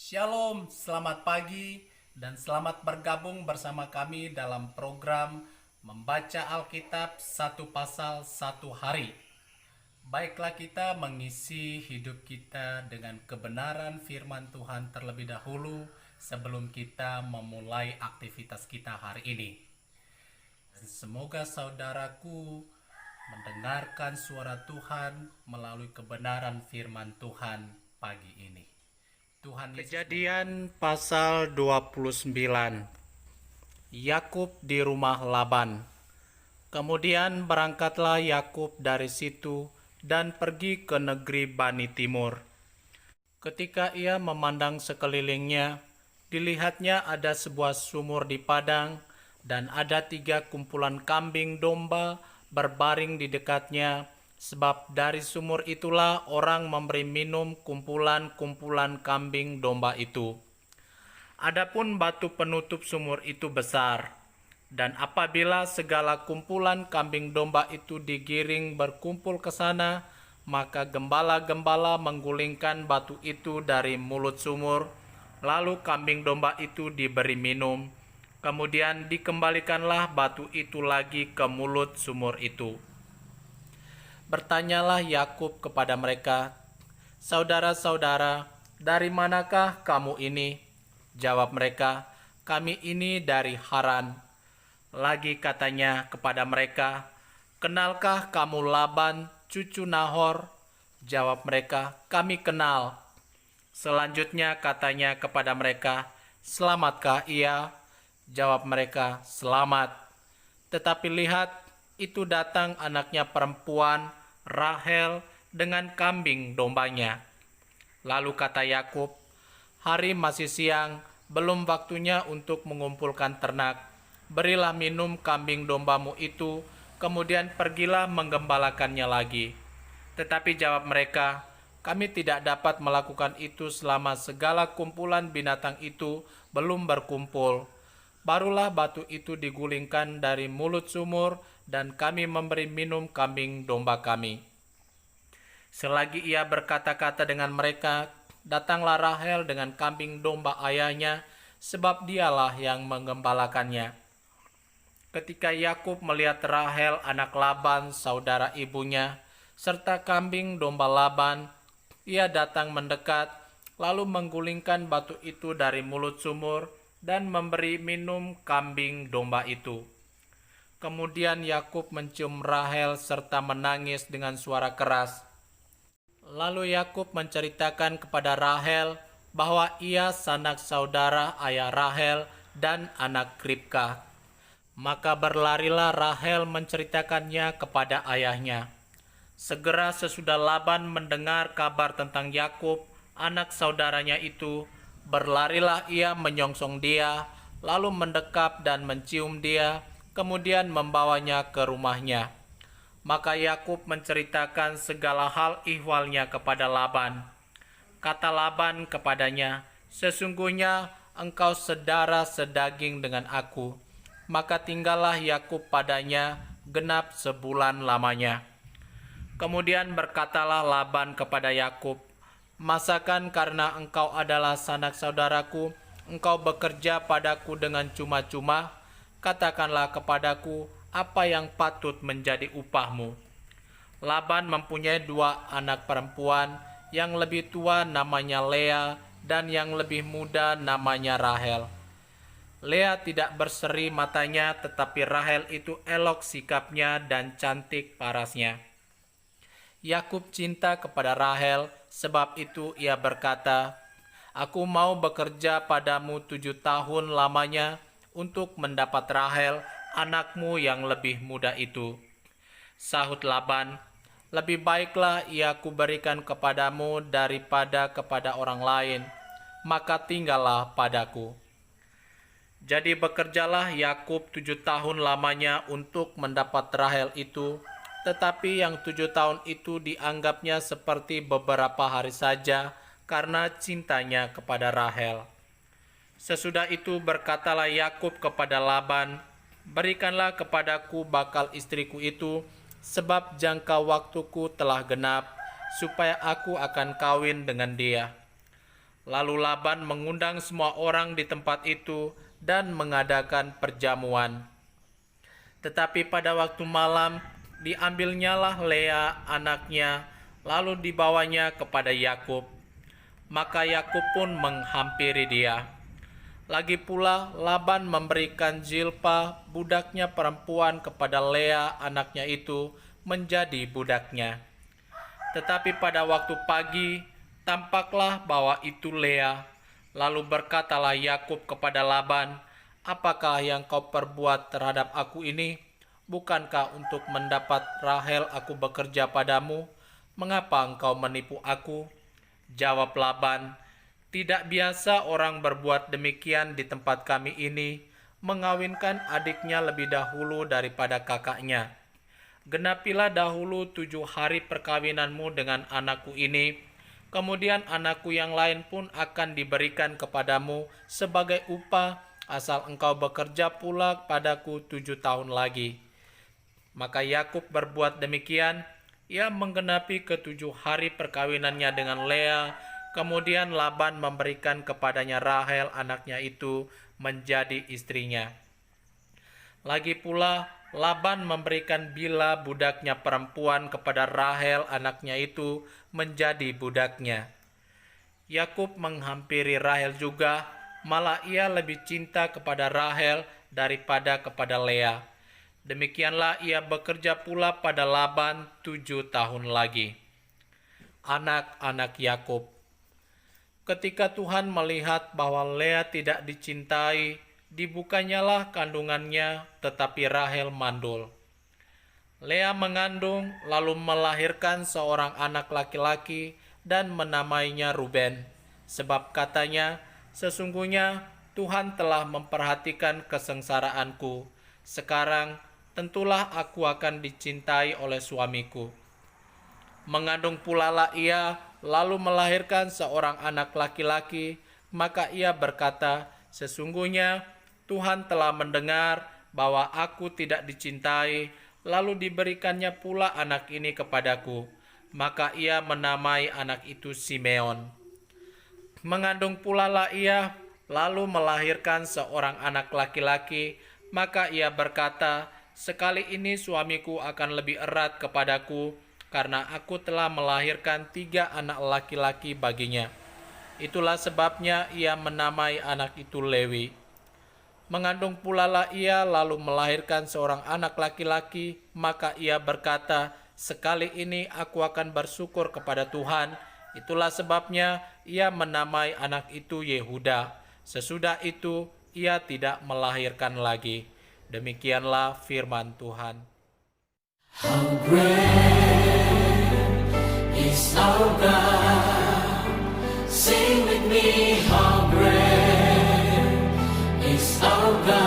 Shalom, selamat pagi dan selamat bergabung bersama kami dalam program Membaca Alkitab satu pasal satu hari. Baiklah kita mengisi hidup kita dengan kebenaran firman Tuhan terlebih dahulu sebelum kita memulai aktivitas kita hari ini. Semoga saudaraku mendengarkan suara Tuhan melalui kebenaran firman Tuhan pagi ini. Kejadian pasal 29. Yakub di rumah Laban. Kemudian berangkatlah Yakub dari situ dan pergi ke negeri Bani Timur. Ketika ia memandang sekelilingnya, dilihatnya ada sebuah sumur di padang dan ada 3 kumpulan kambing domba berbaring di dekatnya. Sebab dari sumur itulah orang memberi minum kumpulan-kumpulan kambing domba itu. Adapun batu penutup sumur itu besar, dan apabila segala kumpulan kambing domba itu digiring berkumpul ke sana, maka gembala-gembala menggulingkan batu itu dari mulut sumur, lalu kambing domba itu diberi minum. Kemudian dikembalikanlah batu itu lagi ke mulut sumur itu. Bertanyalah Yakub kepada mereka, "Saudara-saudara, dari manakah kamu ini?" Jawab mereka, "Kami ini dari Haran." Lagi katanya kepada mereka, "Kenalkah kamu Laban, cucu Nahor?" Jawab mereka, "Kami kenal." Selanjutnya katanya kepada mereka, "Selamatkah ia?" Jawab mereka, "Selamat." Tetapi lihat, itu datang anaknya perempuan, Rahel, dengan kambing dombanya. Lalu kata Yakub, "Hari masih siang, belum waktunya untuk mengumpulkan ternak. Berilah minum kambing dombamu itu, kemudian pergilah menggembalakannya lagi." Tetapi jawab mereka, "Kami tidak dapat melakukan itu selama segala kumpulan binatang itu belum berkumpul. Barulah batu itu digulingkan dari mulut sumur dan kami memberi minum kambing domba kami." Selagi ia berkata-kata dengan mereka, datanglah Rahel dengan kambing domba ayahnya, sebab dialah yang menggembalakannya. Ketika Yakub melihat Rahel anak Laban, saudara ibunya, serta kambing domba Laban, ia datang mendekat, lalu menggulingkan batu itu dari mulut sumur dan memberi minum kambing domba itu. Kemudian Yakub mencium Rahel serta menangis dengan suara keras. Lalu Yakub menceritakan kepada Rahel bahwa ia sanak saudara ayah Rahel dan anak Ribkah. Maka berlarilah Rahel menceritakannya kepada ayahnya. Segera sesudah Laban mendengar kabar tentang Yakub, anak saudaranya itu, berlarilah ia menyongsong dia, lalu mendekap dan mencium dia, kemudian membawanya ke rumahnya. Maka Yakub menceritakan segala hal ihwalnya kepada Laban. Kata Laban kepadanya, "Sesungguhnya engkau sedara sedaging dengan aku." Maka tinggallah Yakub padanya genap sebulan lamanya. Kemudian berkatalah Laban kepada Yakub, "Masakan karena engkau adalah sanak saudaraku, engkau bekerja padaku dengan cuma-cuma? Katakanlah kepadaku apa yang patut menjadi upahmu." Laban mempunyai 2 anak perempuan, yang lebih tua namanya Lea dan yang lebih muda namanya Rahel. Lea tidak berseri matanya, tetapi Rahel itu elok sikapnya dan cantik parasnya. Yakub cinta kepada Rahel, sebab itu ia berkata, "Aku mau bekerja padamu 7 tahun lamanya untuk mendapat Rahel, anakmu yang lebih muda itu." Sahut Laban, "Lebih baiklah ia kuberikan kepadamu daripada kepada orang lain, maka tinggallah padaku." Jadi bekerjalah Yakub 7 tahun lamanya untuk mendapat Rahel itu, tetapi yang 7 tahun itu dianggapnya seperti beberapa hari saja karena cintanya kepada Rahel. Sesudah itu berkatalah Yakub kepada Laban, "Berikanlah kepadaku bakal istriku itu, sebab jangka waktuku telah genap, supaya aku akan kawin dengan dia." Lalu Laban mengundang semua orang di tempat itu dan mengadakan perjamuan. Tetapi pada waktu malam diambilnyalah Lea anaknya, lalu dibawanya kepada Yakub. Maka Yakub pun menghampiri dia. Lagi pula Laban memberikan Zilpa budaknya perempuan kepada Lea anaknya itu menjadi budaknya. Tetapi pada waktu pagi tampaklah bahwa itu Lea. Lalu berkatalah Yakub kepada Laban, "Apakah yang kau perbuat terhadap aku ini? Bukankah untuk mendapat Rahel aku bekerja padamu? Mengapa engkau menipu aku?" Jawab Laban, "Tidak biasa orang berbuat demikian di tempat kami ini, mengawinkan adiknya lebih dahulu daripada kakaknya. Genapilah dahulu 7 hari perkawinanmu dengan anakku ini, kemudian anakku yang lain pun akan diberikan kepadamu sebagai upah, asal engkau bekerja pula padaku 7 tahun lagi." Maka Yakub berbuat demikian. Ia menggenapi ke-7 hari perkawinannya dengan Lea. Kemudian Laban memberikan kepadanya Rahel anaknya itu menjadi istrinya. Lagi pula Laban memberikan Bila budaknya perempuan kepada Rahel anaknya itu menjadi budaknya. Yakub menghampiri Rahel juga, malah ia lebih cinta kepada Rahel daripada kepada Lea. Demikianlah ia bekerja pula pada Laban 7 tahun lagi. Anak-anak Yakub. Ketika Tuhan melihat bahwa Lea tidak dicintai, dibukanyalah kandungannya, tetapi Rahel mandul. Lea mengandung lalu melahirkan seorang anak laki-laki dan menamainya Ruben, sebab katanya, "Sesungguhnya Tuhan telah memperhatikan kesengsaraanku. Sekarang tentulah aku akan dicintai oleh suamiku." Mengandung pula lah ia, lalu melahirkan seorang anak laki-laki, maka ia berkata, "Sesungguhnya Tuhan telah mendengar bahwa aku tidak dicintai, lalu diberikannya pula anak ini kepadaku." Maka ia menamai anak itu Simeon. Mengandung pula lah ia, lalu melahirkan seorang anak laki-laki, maka ia berkata, "Sekali ini suamiku akan lebih erat kepadaku, karena aku telah melahirkan 3 anak laki-laki baginya." Itulah sebabnya ia menamai anak itu Lewi. Mengandung pula lah ia, lalu melahirkan seorang anak laki-laki, maka ia berkata, "Sekali ini aku akan bersyukur kepada Tuhan." Itulah sebabnya ia menamai anak itu Yehuda. Sesudah itu ia tidak melahirkan lagi. Demikianlah firman Tuhan. How great is our God? Sing with me, how great is our God?